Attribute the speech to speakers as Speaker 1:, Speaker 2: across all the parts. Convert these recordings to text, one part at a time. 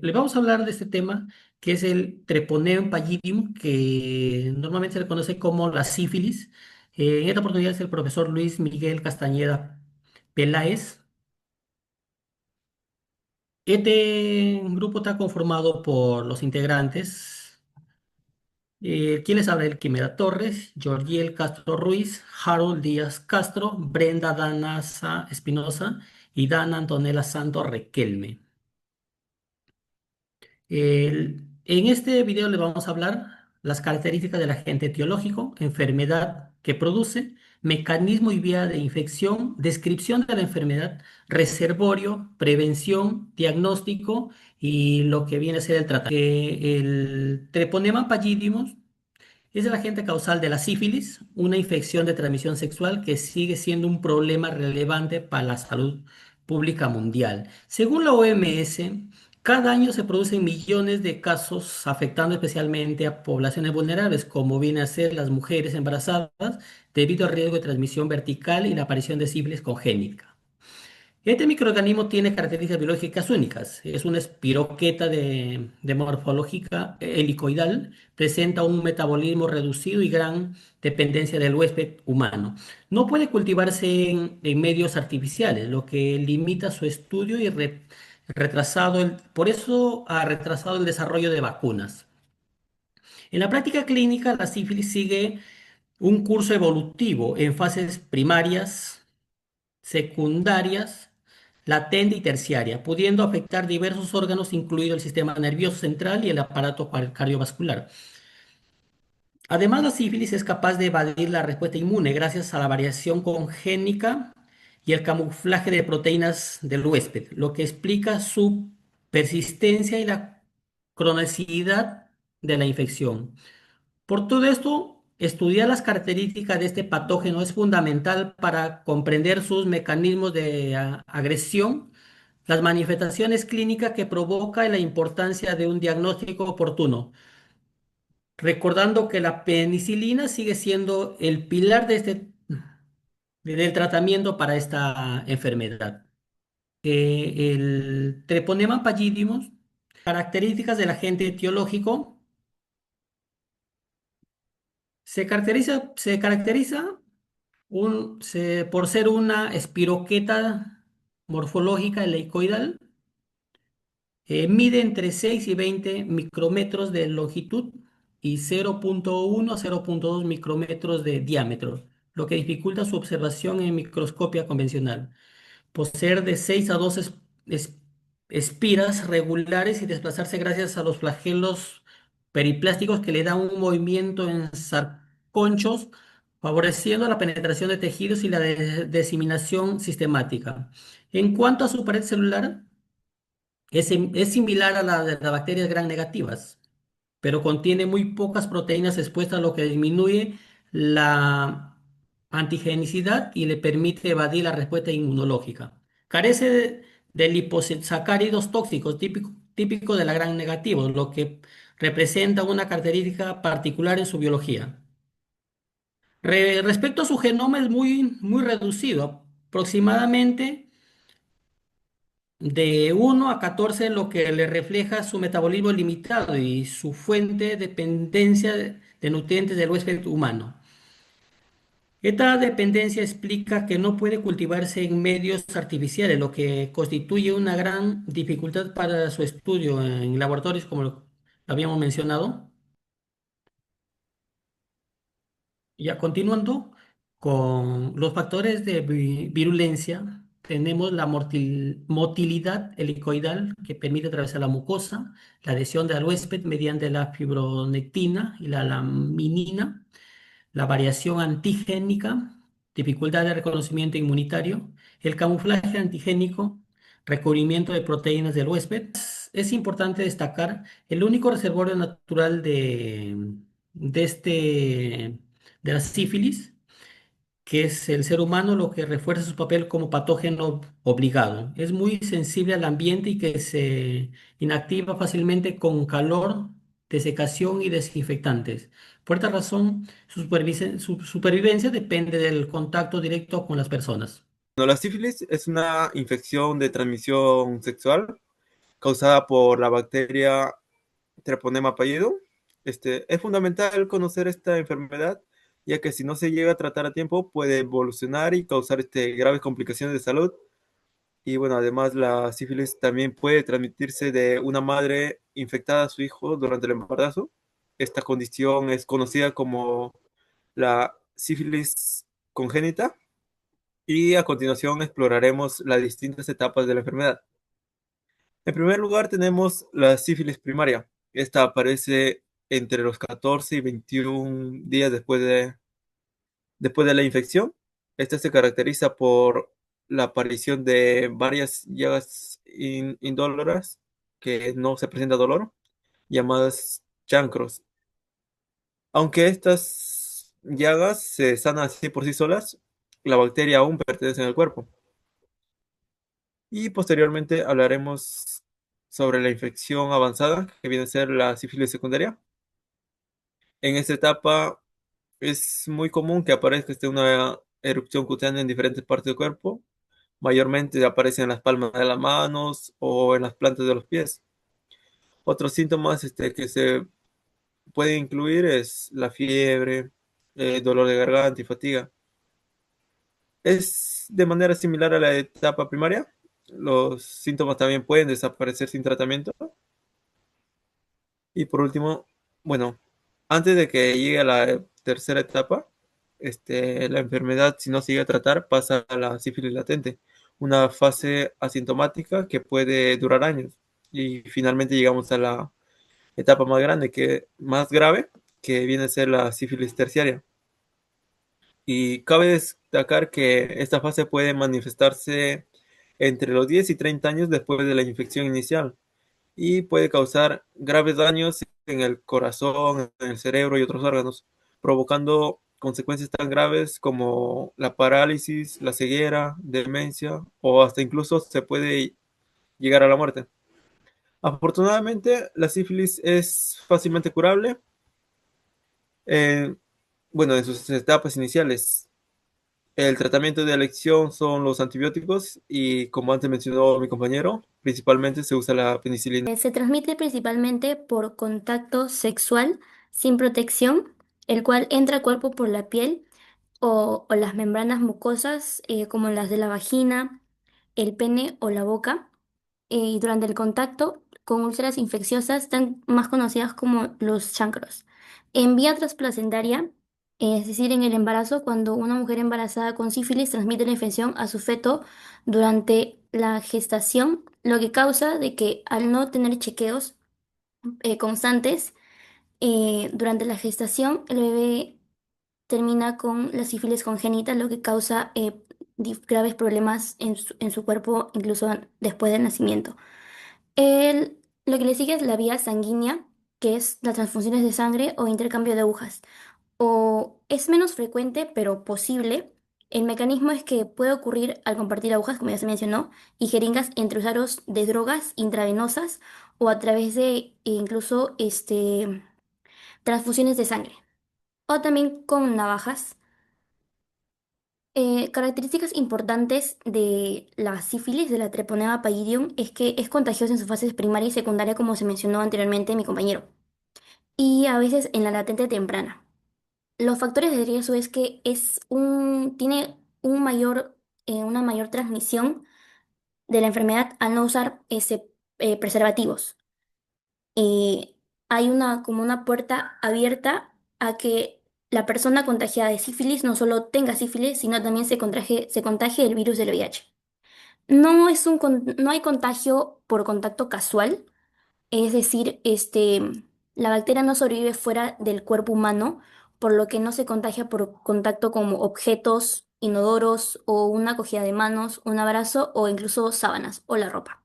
Speaker 1: Le vamos a hablar de este tema que es el Treponema pallidum, que normalmente se le conoce como la sífilis. En esta oportunidad es el profesor Luis Miguel Castañeda Peláez. Este grupo está conformado por los integrantes, quien les habla el Quimera Torres, Georgiel Castro Ruiz, Harold Díaz Castro, Brenda Danasa Espinosa y Dana Antonella Santos Requelme. En este video le vamos a hablar las características del agente etiológico, enfermedad que produce, mecanismo y vía de infección, descripción de la enfermedad, reservorio, prevención, diagnóstico y lo que viene a ser el tratamiento. El Treponema pallidum es el agente causal de la sífilis, una infección de transmisión sexual que sigue siendo un problema relevante para la salud pública mundial. Según la OMS, cada año se producen millones de casos afectando especialmente a poblaciones vulnerables, como vienen a ser las mujeres embarazadas, debido al riesgo de transmisión vertical y la aparición de sífilis congénita. Este microorganismo tiene características biológicas únicas. Es una espiroqueta de morfológica helicoidal, presenta un metabolismo reducido y gran dependencia del huésped humano. No puede cultivarse en medios artificiales, lo que limita su estudio y por eso ha retrasado el desarrollo de vacunas. En la práctica clínica, la sífilis sigue un curso evolutivo en fases primarias, secundarias, latente y terciaria, pudiendo afectar diversos órganos, incluido el sistema nervioso central y el aparato cardiovascular. Además, la sífilis es capaz de evadir la respuesta inmune gracias a la variación congénica y el camuflaje de proteínas del huésped, lo que explica su persistencia y la cronicidad de la infección. Por todo esto, estudiar las características de este patógeno es fundamental para comprender sus mecanismos de agresión, las manifestaciones clínicas que provoca y la importancia de un diagnóstico oportuno. Recordando que la penicilina sigue siendo el pilar del tratamiento para esta enfermedad. El Treponema pallidum, características del agente etiológico, se caracteriza por ser una espiroqueta morfológica helicoidal. Mide entre 6 y 20 micrómetros de longitud y 0,1 a 0,2 micrómetros de diámetro, lo que dificulta su observación en microscopía convencional. Poseer de 6 a 12 es- espiras regulares y desplazarse gracias a los flagelos periplásticos que le dan un movimiento en sarconchos, favoreciendo la penetración de tejidos y la diseminación sistemática. En cuanto a su pared celular, es similar a la de las bacterias gram negativas, pero contiene muy pocas proteínas expuestas, lo que disminuye la antigenicidad y le permite evadir la respuesta inmunológica. Carece de liposacáridos tóxicos, típico de la gram negativa, lo que representa una característica particular en su biología. Respecto a su genoma, es muy reducido, aproximadamente de 1 a 14, lo que le refleja su metabolismo limitado y su fuente de dependencia de nutrientes del huésped humano. Esta dependencia explica que no puede cultivarse en medios artificiales, lo que constituye una gran dificultad para su estudio en laboratorios, como lo habíamos mencionado. Ya continuando con los factores de virulencia, tenemos la motilidad helicoidal que permite atravesar la mucosa, la adhesión del huésped mediante la fibronectina y la laminina, la variación antigénica, dificultad de reconocimiento inmunitario, el camuflaje antigénico, recubrimiento de proteínas del huésped. Es importante destacar el único reservorio natural de de la sífilis, que es el ser humano, lo que refuerza su papel como patógeno obligado. Es muy sensible al ambiente y que se inactiva fácilmente con calor, desecación y desinfectantes. Por esta razón, su supervivencia depende del contacto directo con las personas.
Speaker 2: No, la sífilis es una infección de transmisión sexual causada por la bacteria Treponema pallidum. Es fundamental conocer esta enfermedad, ya que si no se llega a tratar a tiempo puede evolucionar y causar graves complicaciones de salud. Y bueno, además la sífilis también puede transmitirse de una madre infectada a su hijo durante el embarazo. Esta condición es conocida como la sífilis congénita y a continuación exploraremos las distintas etapas de la enfermedad. En primer lugar tenemos la sífilis primaria. Esta aparece entre los 14 y 21 días después de la infección. Esta se caracteriza por la aparición de varias llagas indóloras que no se presenta dolor, llamadas chancros. Aunque estas llagas se sanan así por sí solas, la bacteria aún pertenece en el cuerpo. Y posteriormente hablaremos sobre la infección avanzada, que viene a ser la sífilis secundaria. En esta etapa es muy común que aparezca una erupción cutánea en diferentes partes del cuerpo. Mayormente aparece en las palmas de las manos o en las plantas de los pies. Otros síntomas que se pueden incluir es la fiebre, dolor de garganta y fatiga. Es de manera similar a la etapa primaria. Los síntomas también pueden desaparecer sin tratamiento. Y por último, bueno, antes de que llegue a la tercera etapa, la enfermedad, si no se llega a tratar, pasa a la sífilis latente, una fase asintomática que puede durar años. Y finalmente llegamos a la etapa más grande, más grave, que viene a ser la sífilis terciaria. Y cabe destacar que esta fase puede manifestarse entre los 10 y 30 años después de la infección inicial y puede causar graves daños en el corazón, en el cerebro y otros órganos, provocando consecuencias tan graves como la parálisis, la ceguera, demencia o hasta incluso se puede llegar a la muerte. Afortunadamente, la sífilis es fácilmente curable, eh, bueno, en sus etapas iniciales. El tratamiento de elección son los antibióticos y, como antes mencionó mi compañero, principalmente se usa la penicilina.
Speaker 3: Se transmite principalmente por contacto sexual sin protección, el cual entra al cuerpo por la piel o las membranas mucosas, como las de la vagina, el pene o la boca. Y durante el contacto con úlceras infecciosas, tan más conocidas como los chancros. En vía transplacentaria, es decir, en el embarazo, cuando una mujer embarazada con sífilis transmite la infección a su feto durante la gestación, lo que causa de que al no tener chequeos constantes durante la gestación, el bebé termina con la sífilis congénita, lo que causa graves problemas en su cuerpo, incluso después del nacimiento. Lo que le sigue es la vía sanguínea, que es las transfusiones de sangre o intercambio de agujas. O es menos frecuente, pero posible. El mecanismo es que puede ocurrir al compartir agujas, como ya se mencionó, y jeringas entre usuarios de drogas intravenosas o a través de incluso transfusiones de sangre. O también con navajas. Características importantes de la sífilis, de la Treponema pallidum, es que es contagiosa en sus fases primaria y secundaria, como se mencionó anteriormente mi compañero, y a veces en la latente temprana. Los factores de riesgo es que tiene una mayor transmisión de la enfermedad al no usar preservativos. eh, Hay como una puerta abierta a que la persona contagiada de sífilis no solo tenga sífilis, sino también se contagie el virus del VIH. No hay contagio por contacto casual, es decir, la bacteria no sobrevive fuera del cuerpo humano, por lo que no se contagia por contacto con objetos inodoros o una cogida de manos, un abrazo o incluso sábanas o la ropa.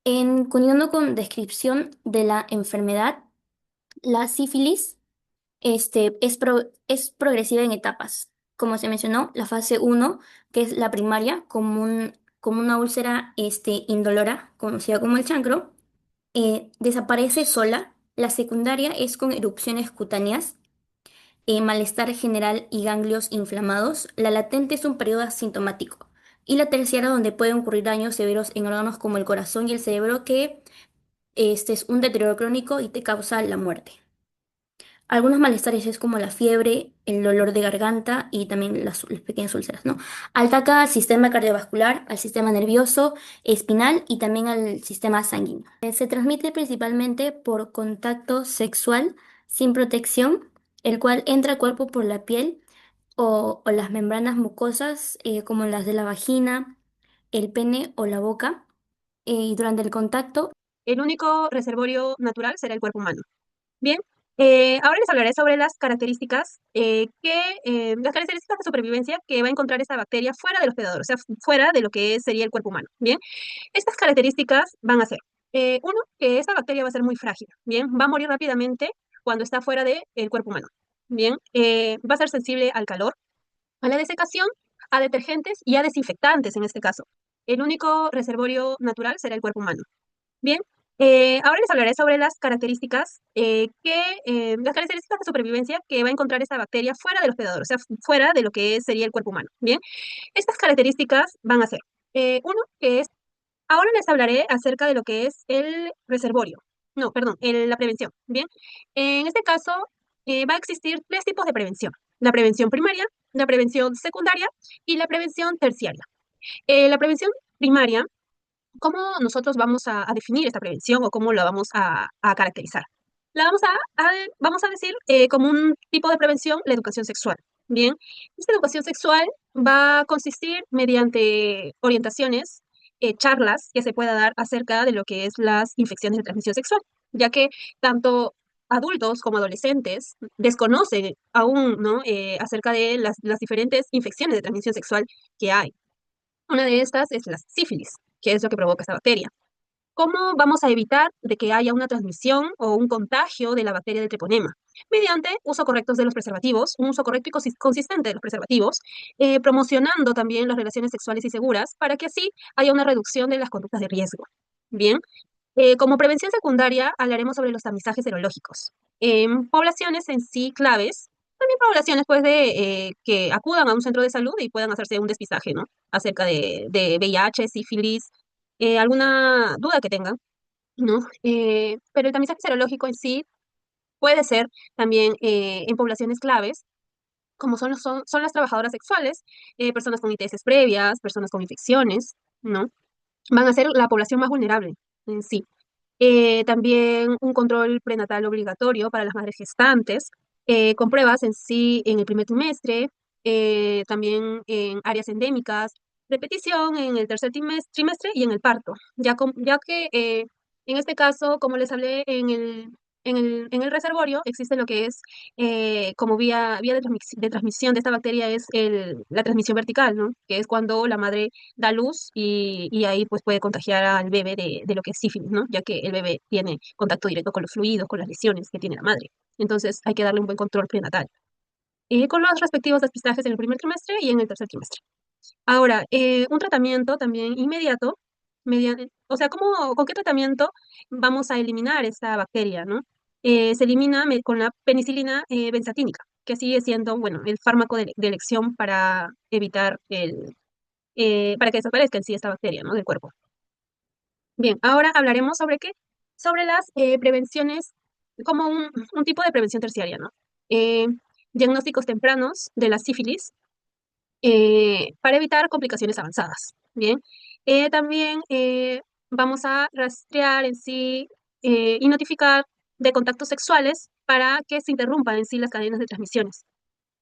Speaker 3: Continuando con descripción de la enfermedad, la sífilis es progresiva en etapas. Como se mencionó, la fase uno, que es la primaria, como una úlcera indolora, conocida como el chancro, desaparece sola. La secundaria es con erupciones cutáneas, malestar general y ganglios inflamados. La latente es un periodo asintomático. y la terciaria donde pueden ocurrir daños severos en órganos como el corazón y el cerebro, que este es un deterioro crónico y te causa la muerte. Algunos malestares es como la fiebre, el dolor de garganta y también las pequeñas úlceras, ¿no? Ataca al sistema cardiovascular, al sistema nervioso, espinal y también al sistema sanguíneo. Se transmite principalmente por contacto sexual sin protección, el cual entra al cuerpo por la piel o las membranas mucosas, como las de la vagina, el pene o la boca. Y durante el contacto, el único reservorio natural será el cuerpo humano. Bien, ahora les hablaré sobre las características de supervivencia que va a encontrar esta bacteria fuera de los hospedador, o sea, fuera de lo que sería el cuerpo humano. Bien, estas características van a ser, uno, que esta bacteria va a ser muy frágil. Bien, va a morir rápidamente cuando está fuera del cuerpo humano. Bien, va a ser sensible al calor, a la desecación, a detergentes y a desinfectantes en este caso. El único reservorio natural será el cuerpo humano. Bien, ahora les hablaré sobre las características de supervivencia que va a encontrar esta bacteria fuera del hospedador, o sea, fuera de lo que sería el cuerpo humano. Bien, estas características van a ser, uno, que es, ahora les hablaré acerca de lo que es el reservorio, no, perdón, la prevención. Bien, en este caso va a existir tres tipos de prevención: la prevención primaria, la prevención secundaria y la prevención terciaria. La prevención primaria, ¿cómo nosotros vamos a definir esta prevención o cómo la vamos a caracterizar? Vamos a decir, como un tipo de prevención, la educación sexual. Bien, esta educación sexual va a consistir mediante orientaciones, charlas que se pueda dar acerca de lo que es las infecciones de transmisión sexual, ya que tanto adultos como adolescentes desconocen aún, ¿no? Acerca de las diferentes infecciones de transmisión sexual que hay. Una de estas es la sífilis, que es lo que provoca esta bacteria. ¿Cómo vamos a evitar de que haya una transmisión o un contagio de la bacteria del treponema? Mediante uso correcto de los preservativos, un uso correcto y consistente de los preservativos, promocionando también las relaciones sexuales y seguras para que así haya una reducción de las conductas de riesgo. Bien, como prevención secundaria hablaremos sobre los tamizajes serológicos. En poblaciones en sí claves, también poblaciones pues que acudan a un centro de salud y puedan hacerse un despistaje, ¿no? Acerca de VIH, sífilis, alguna duda que tengan, ¿no? Pero el tamizaje serológico en sí puede ser también en poblaciones claves, como son las trabajadoras sexuales, personas con ITS previas, personas con infecciones, ¿no? Van a ser la población más vulnerable en sí. También un control prenatal obligatorio para las madres gestantes, con pruebas en sí en el primer trimestre, también en áreas endémicas, repetición en el tercer trimestre y en el parto, ya que en este caso, como les hablé, en el reservorio existe lo que es, como vía de transmisión de esta bacteria, es la transmisión vertical, ¿no? Que es cuando la madre da luz y ahí pues puede contagiar al bebé de lo que es sífilis, ¿no? Ya que el bebé tiene contacto directo con los fluidos, con las lesiones que tiene la madre. Entonces hay que darle un buen control prenatal. Con los respectivos despistajes en el primer trimestre y en el tercer trimestre. Ahora, un tratamiento también inmediato, o sea, ¿con qué tratamiento vamos a eliminar esta bacteria, no? Se elimina con la penicilina benzatínica, que sigue siendo, bueno, el fármaco de elección para evitar para que desaparezca en sí esta bacteria, ¿no? Del cuerpo. Bien, ahora hablaremos sobre qué, sobre las prevenciones, como un tipo de prevención terciaria, ¿no? Eh, Diagnósticos tempranos de la sífilis, para evitar complicaciones avanzadas. Bien, también vamos a rastrear en sí y notificar de contactos sexuales para que se interrumpan en sí las cadenas de transmisiones.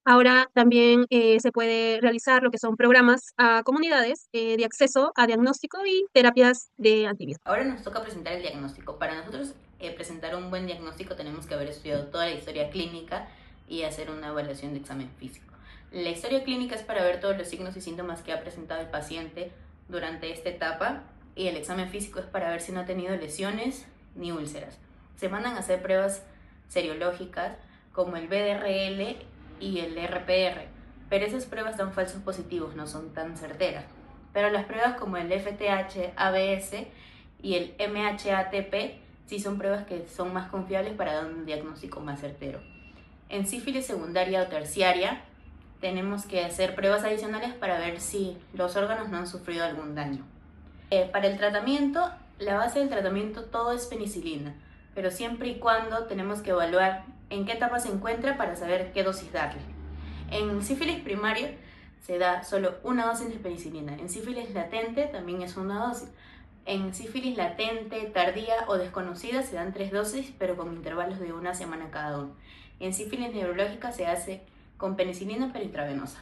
Speaker 3: Ahora también se puede realizar lo que son programas a comunidades de acceso a diagnóstico y terapias de antibióticos.
Speaker 4: Ahora nos toca presentar el diagnóstico. Para nosotros presentar un buen diagnóstico tenemos que haber estudiado toda la historia clínica y hacer una evaluación de examen físico. La historia clínica es para ver todos los signos y síntomas que ha presentado el paciente durante esta etapa, y el examen físico es para ver si no ha tenido lesiones ni úlceras. Se mandan a hacer pruebas seriológicas como el BDRL y el RPR, pero esas pruebas dan falsos positivos, no son tan certeras. Pero las pruebas como el FTH-ABS y el MHATP sí son pruebas que son más confiables para dar un diagnóstico más certero. En sífilis secundaria o terciaria tenemos que hacer pruebas adicionales para ver si los órganos no han sufrido algún daño. Para el tratamiento, la base del tratamiento todo es penicilina, pero siempre y cuando tenemos que evaluar en qué etapa se encuentra para saber qué dosis darle. En sífilis primario se da solo una dosis de penicilina. En sífilis latente también es una dosis. En sífilis latente, tardía o desconocida se dan 3 dosis, pero con intervalos de 1 semana cada uno. En sífilis neurológica se hace con penicilina pero intravenosa.